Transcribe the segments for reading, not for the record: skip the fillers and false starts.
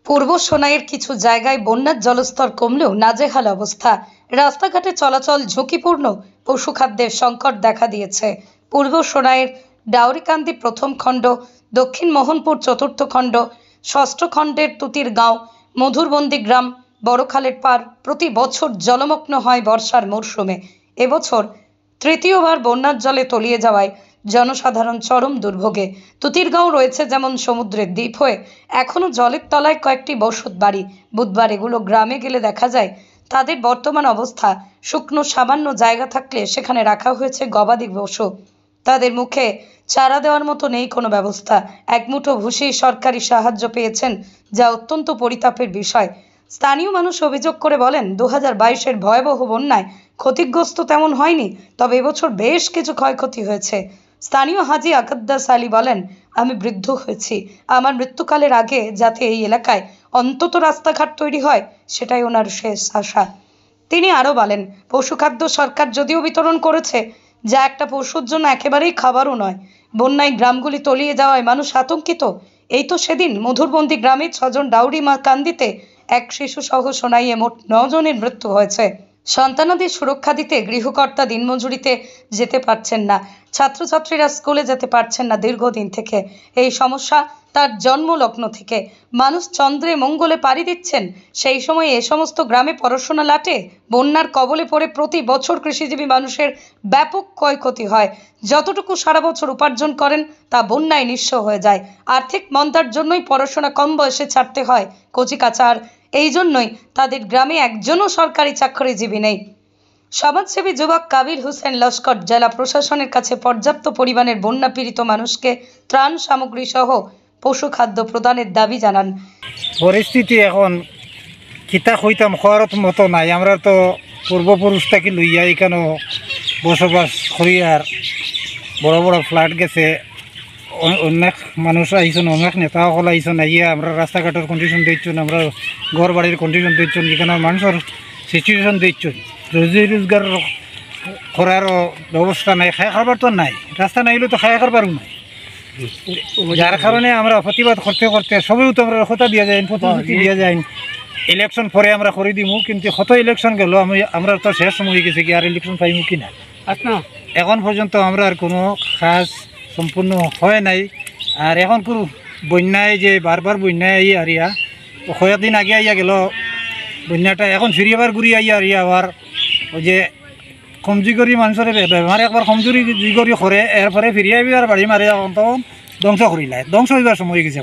পূর্ব সোনাইয়ের কিছু জায়গায় বন্যার জলস্তর কমলেও নাজেহাল অবস্থা। রাস্তাঘাটে চলাচল ঝুঁকিপূর্ণ। পশুখাদ্যের সংকট দেখা দিয়েছে। পূর্ব সোনাইয়ের ডাউরিকান্দি প্রথম খণ্ড, দক্ষিণ মোহনপুর চতুর্থ খণ্ড, ষষ্ঠ খণ্ডের তুতির গাঁও, মধুরবন্দি গ্রাম, বড়খালের পার প্রতি বছর জলমগ্ন হয় বর্ষার মরশুমে। এবছর তৃতীয়বার বন্যার জলে তলিয়ে যাওয়ায় জনসাধারণ চরম দুর্ভোগে। তুতিরগাঁও রয়েছে যেমন সমুদ্রের দ্বীপ হয়ে, এখনো জলের তলায় কয়েকটি বসত বাড়ি। বুধবার এগুলো গ্রামে গেলে দেখা যায় তাদের বর্তমান অবস্থা। শুকনো সামান্য জায়গা থাকলে সেখানে রাখা হয়েছে গবাদি পশু। তাদের মুখে চারা দেওয়ার মতো নেই কোনো ব্যবস্থা। এক মুঠো ভুসি সরকারি সাহায্য পেয়েছেন, যা অত্যন্ত পরিতাপের বিষয়। স্থানীয় মানুষ অভিযোগ করে বলেন, 2022-এর ভয়াবহ বন্যায় ক্ষতিগ্রস্ত তেমন হয়নি, তবে এবছর বেশ কিছু ক্ষয়ক্ষতি হয়েছে। স্থানীয় হাজি আকাদ্দাস আলী বলেন, আমি বৃদ্ধ হয়েছি, আমার মৃত্যুকালের আগে যাতে এই এলাকায় অন্তত রাস্তাঘাট তৈরি হয়, সেটাই ওনার শেষ আশা। তিনি আরও বলেন, পশুখাদ্য সরকার যদিও বিতরণ করেছে, যা একটা পশুর জন্য একেবারেই খাবারও নয়। বন্যায় গ্রামগুলি তলিয়ে যাওয়ায় মানুষ আতঙ্কিত। এই তো সেদিন মধুরবন্দি গ্রামে 6 জন কান্দিতে এক শিশু সহ সোনাইয়ে মোট 9 জনের মৃত্যু হয়েছে। সন্তানাদের সুরক্ষা দিতে গৃহকর্তা দিনমজুরিতে যেতে পারছেন না, ছাত্রছাত্রীরা স্কুলে যেতে পারছেন না দীর্ঘদিন থেকে। এই সমস্যা তার জন্মলগ্ন থেকে। মানুষ চন্দ্রে মঙ্গলে পাড়ি দিচ্ছেন, সেই সময় এ সমস্ত গ্রামে পড়াশোনা লাটে। বন্যার কবলে পড়ে প্রতি বছর কৃষিজীবী মানুষের ব্যাপক ক্ষয়ক্ষতি হয়। যতটুকু সারা বছর উপার্জন করেন তা বন্যায় নিঃস্ব হয়ে যায়। আর্থিক মন্দার জন্যই পড়াশোনা কম বয়সে ছাড়তে হয় কচিকাচার। এই জন্যই তাদের গ্রামে একজনও সরকারি চাকরিজীবী নেই। সমাজসেবী যুবক কাবির হোসেন লস্কর জেলা প্রশাসনের কাছে পর্যাপ্ত পরিমাণের বন্যা পীড়িত মানুষকে ত্রাণ সামগ্রী সহ পশু খাদ্য প্রদানের দাবি জানান। পরিস্থিতি এখন কিতা হইতাম হওয়ার মতো নাই। আমরা তো পূর্বপুরুষ থেকে লইয়া এখানে বসবাস করি, আর বড় বড় ফ্ল্যাট গেছে, অনেক মানুষ আইসন, অনেক নেতা সকল আইসন, আইয়া আমরা রাস্তাঘাটের কন্ডিশন দিচ্ছেন, আমরা ঘর বাড়ির কন্ডিশন দিচ্ছেন, এখানে মানুষের সিচুয়েশন দিচ্ছেন। রোজি রোজগার করারও ব্যবস্থা নাই, খাই খাবার তো নাই, রাস্তা নাইলে তো খাই খাবারও নাই। যার কারণে আমরা প্রতিবাদ করতে করতে সবেও তো আমরা কথা দিয়া যায়, প্রতিশ্রুতি দিয়া যায় ইলেকশন পরে আমরা করে দিমু, কিন্তু কত ইলেকশন গেল, আমরা তো শেষ সময় গেছে কি আর ইলেকশন পাইমু কিনা। এখন পর্যন্ত আমরা আর কোনো কাজ সম্পূর্ণ হয় নাই। আর এখন কোনো বন্যায় যে বারবার বন্যায় আই আরিয়া, কয়েকদিন আগে আইয়া গেল বন্যাটা, এখন ফিরিয়াবার ঘুরি আইয়া আরিয়া আবার ওই যে কমজুরি মানুষের বেমার একবার কমজুরি জিগরি করে, এরপরে ফিরিয়ে আর বাড়ি মারে তখন ধ্বংস করিলাই, ধ্বংস হইবার সময় গেছে।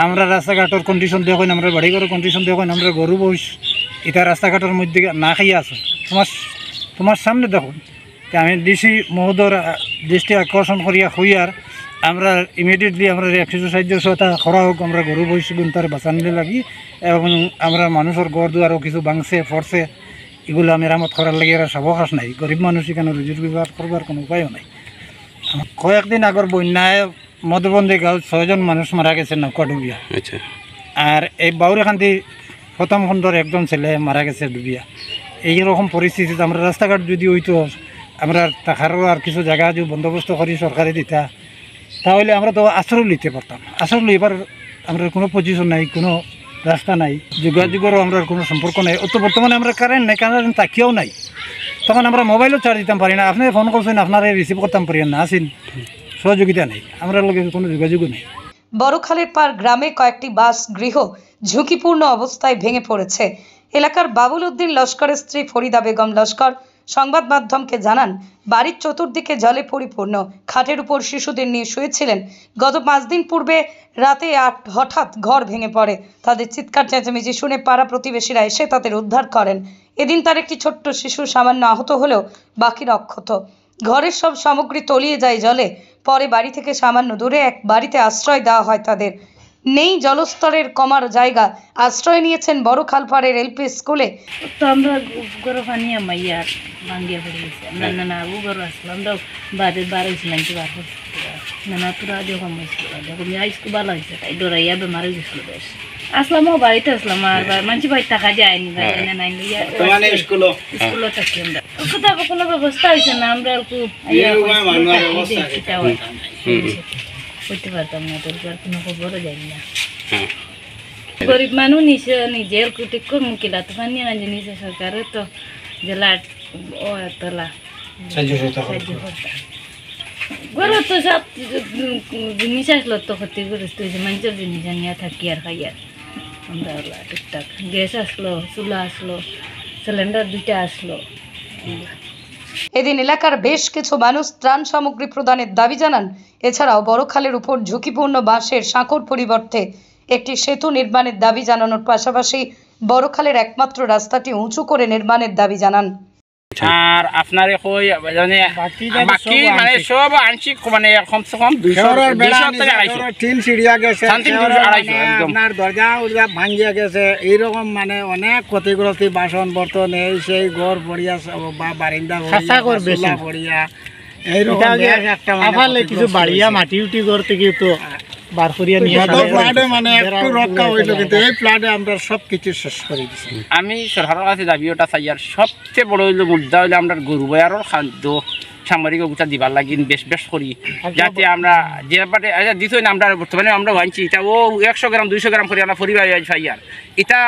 আমরা রাস্তাঘাটের কন্ডিশন দেখুন, আমরা বাড়িঘরের কন্ডিশন দেখুন, আমরা গরু বস এটা রাস্তাঘাটের মধ্যে না খাইয়া আছো। তোমার সামনে দেখুন, আমি ডিসি মহোদয়ের দৃষ্টি আকর্ষণ করিয়া হইয়ার আমরা ইমিডিয়েটলি আমরা কিছু সাহায্য সহায়তা করা হোক, আমরা গরু বস তার বাঁচানিলে লাগি, এবং আমরা মানুষের গড় দুয়ারও কিছু ভাঙছে ফরছে, এগুলো মেরামত করার লাগে এরা সাবকাশ নাই। গরিব মানুষ এখানে রুজি রোজগার করবার কোনো উপায়ও নাই। কয়েকদিন আগর বন্যায় মধুবন্দি গাঁও 6 জন মানুষ মারা গেছে নৌকা ডুবিয়া। আর এই বাউরিখান্দি প্রথম খণ্ডর একজন ছেলে মারা গেছে ডুবিয়া। এইরকম পরিস্থিতিতে আমরা রাস্তাঘাট যদি হইতো, আমরা টাকারও আর কিছু জায়গা যদি বন্দোবস্ত করি সরকারে দিতা, তাহলে আমরা তো আশ্রয় নিতে পারতাম। আশ্রয় লইবার আমরা কোনো পজিশন নাই, কোনো রাস্তা নাই, যোগাযোগেরও আমরা কোনো সম্পর্ক নাই। অত বর্তমানে আমরা কারেন্ট নাই, কারেন্ট তাকিয়েও নাই, তখন আমরা মোবাইলও চার্জ দিতাম পারি না। আপনি ফোন করছেন, আপনারা রিসিভ করতাম পারি না, আসেন সহযোগিতা নেই, আমরা লোকের কোনো যোগাযোগও নেই। বড়খালের পার গ্রামে কয়েকটি বাস গৃহ ঝুঁকিপূর্ণ অবস্থায় ভেঙে পড়েছে। এলাকার বাবুল উদ্দিন লস্করের স্ত্রী ফরিদা বেগম লস্কর সংবাদ মাধ্যমকে জানান, বাড়ির চতুর্দিকে জলে পরিপূর্ণ, খাটের উপর শিশুদের নিয়ে শুয়েছিলেন। গত 5 দিন পূর্বে রাতে হঠাৎ ঘর ভেঙে পড়ে। তাদের চিৎকার চেঁচামেচি শুনে পাড়া প্রতিবেশীরা এসে তাদের উদ্ধার করেন। এদিন তার একটি ছোট্ট শিশু সামান্য আহত হলেও বাকিরা অক্ষত। ঘরের সব সামগ্রী তলিয়ে যায় জলে। পরে বাড়ি থেকে সামান্য দূরে এক বাড়িতে আশ্রয় দেওয়া হয় তাদের। নেই জলস্তরের কমার জায়গা, আশ্রয় নিয়েছেন বড় খালপাড়ের এলপি স্কুলে। তো আমরা গরু পানি মাইয়া ভাঙ্গিয়া পড়ে গেছি। আমরা নানা আবু গরু আসলাম, আমরা বাড়াইছিলাম কি বার নানা তোরা যখন যখন স্কুল ভালো হয়েছে, তাই ডরাইয়া বেমার হয়ে গেছিল বেশ। আসলাম বাড়িতে আসলাম, আর মানুষ বাড়ি টাকা যায়নি, স্কুলও থাকি আমরা। কোথাও কোনো ব্যবস্থা হয়েছে না, আমরা করতে পারতাম না, তোর আর কোনো খবরও যাই না। গরিব মানুষ নিজের কুটি কম কিলা তো পানি আনছে নিচে সরকারে তো জেলা ও তোলা সাহায্য করতা গরো তো সব জিনিস আসলো তো ক্ষতি করিস তুই যে মানুষের জিনিস নিয়ে থাকি আর খাই আর আমরা টুকটাক গ্যাস আসলো চুলা আসলো সিলিন্ডার 2টা আসলো। এদিন এলাকার বেশ কিছু মানুষ ত্রাণ সামগ্রী প্রদানের দাবি জানান। এছাড়াও বড়খালের উপর ঝুঁকিপূর্ণ বাঁশের সাঁকোর পরিবর্তে একটি সেতু নির্মাণের দাবি জানানোর পাশাপাশি বড়খালের একমাত্র রাস্তাটি উঁচু করে নির্মাণের দাবি জানান। আর আপনার মানে বাকি মানে সব আংশিক মানে কমসে কম 3 সিঁড়িয়া গেছে, আপনার দরজা উরজা ভাঙ্গিয়া গেছে, এইরকম মানে অনেক ক্ষতিগ্রস্ত বাসন বর্তন এই সেই ঘর পড়িয়া বা বারিন্দা পড়িয়া এইরকম কিছু বাড়িয়া মাটি উটি করতে গিয়ে তো বার করিয়া নিয়ে ফ্লাডে মানে একটু রক্ষা হইল, কিন্তু এই ফ্লাডে আমরা সব কিছু শেষ করে দিচ্ছি। আমি সরকারের কাছে দাবি ওটা চাই আর সবচেয়ে বড় হইল মুদ্রা হইলে আমরা গরু বয়ারও খাদ্য সামরিক গোটা দিবার লাগি বেশ বেশ করি, যাতে আমরা যে বাটে দিত না আমরা বর্তমানে আমরা ভাঙছি এটা ও 100 গ্রাম 200 গ্রাম করে আমরা পরিবার খাই আর এটা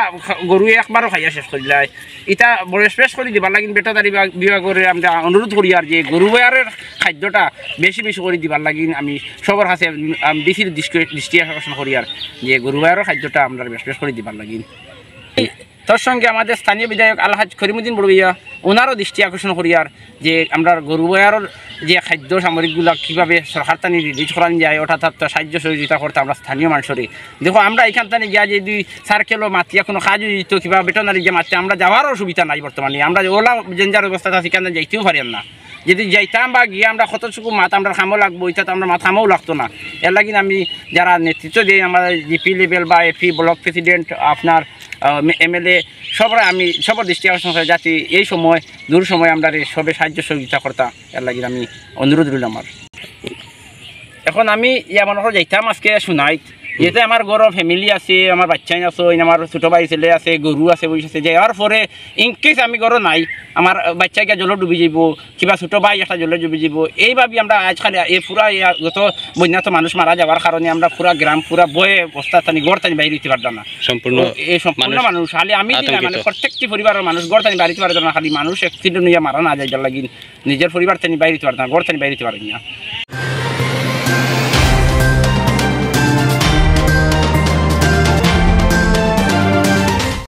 গরু একবারও খাইয়া শেষ করি লাই এটা বড় স্পেশ করে দিবার লাগি বেটাদারি বিভাগের আমরা অনুরোধ করি আর যে গরু বয়ারের খাদ্যটা বেশি বেশি করে দিবার লাগি আমি সবার কাছে বেশি দৃষ্টি আকর্ষণ করি আর যে গরু বয়ারের খাদ্যটা আমরা বেশ বেশ করে দিবার লাগি। তোর সঙ্গে আমাদের স্থানীয় বিধায়ক আলহাজ করিমুদ্দিন বড়ুইয়া ওনারও দৃষ্টি আকর্ষণ করি আর যে আমরা গরু বয়ারের যে খাদ্য সামগ্রীগুলো কীভাবে সরকার তানি রিলিজ করান যায় অর্থাৎ সাহায্য সহযোগিতা করতে আমরা স্থানীয় মানুষের দেখো আমরা এখান থেকে গিয়া যদি সার্কেলও মাতিয়া কোনো কাজ দিত কিংবা বেটনারি যে মারতে আমরা যাওয়ারও সুবিধা নাই বর্তমানে আমরা ওলা জেঞ্জার অবস্থা আছে সেখানে যাইতেও পারি না, যদি যাইতাম বা গিয়ে আমরা কতটুকু মাত আমরা খামও লাগবো এটা তো আমরা মাথামও লাগতো না। এর লাগিন আমি যারা নেতৃত্ব দিই আমাদের জিপি লেভেল বা এপি ব্লক প্রেসিডেন্ট আপনার MLA সবার আমি সবার দৃষ্টি আকর্ষণ করে যাতে এই সময় দূর সময় আমরা সবে সাহায্য সহযোগিতা করতাম, এর লাগিন আমি অনুরোধ রইল আমার। এখন আমি মনে করে যাইতাম আজকে শোনাই যেতে আমার ঘর ফ্যামিলি আছে, আমার বাচ্চাই আছে, আমার ছোটো ভাই ছেলে আছে, গরু আছে বসে যাওয়ার পরে ইনকেস আমি ঘর নাই আমার বাচ্চাকে জলে ডুবি যাব কিংবা ছোটো ভাই একটা জলে ডুবি যাব, এইভাবে আমরা আজকাল এই পুরা যত বন্যাত মানুষ মারা যাওয়ার কারণে আমরা পুরা গ্রাম পুরা বয়ে বস্তা টানি গড় টানি বাইরে দিতে পারতাম না সম্পূর্ণ এই সম্পূর্ণ মানুষ খালি আমি মানে প্রত্যেকটি পরিবারের মানুষ গড় টানি বাইরে দিতে পারতাম না, খালি মানুষ অ্যাক্সিডেন্ট নিয়ে মারা না যায় লাগিন নিজের পরিবার টানি বাইরে দিতে পারতাম না, গড় টানি বাইরে দিতে পারি না।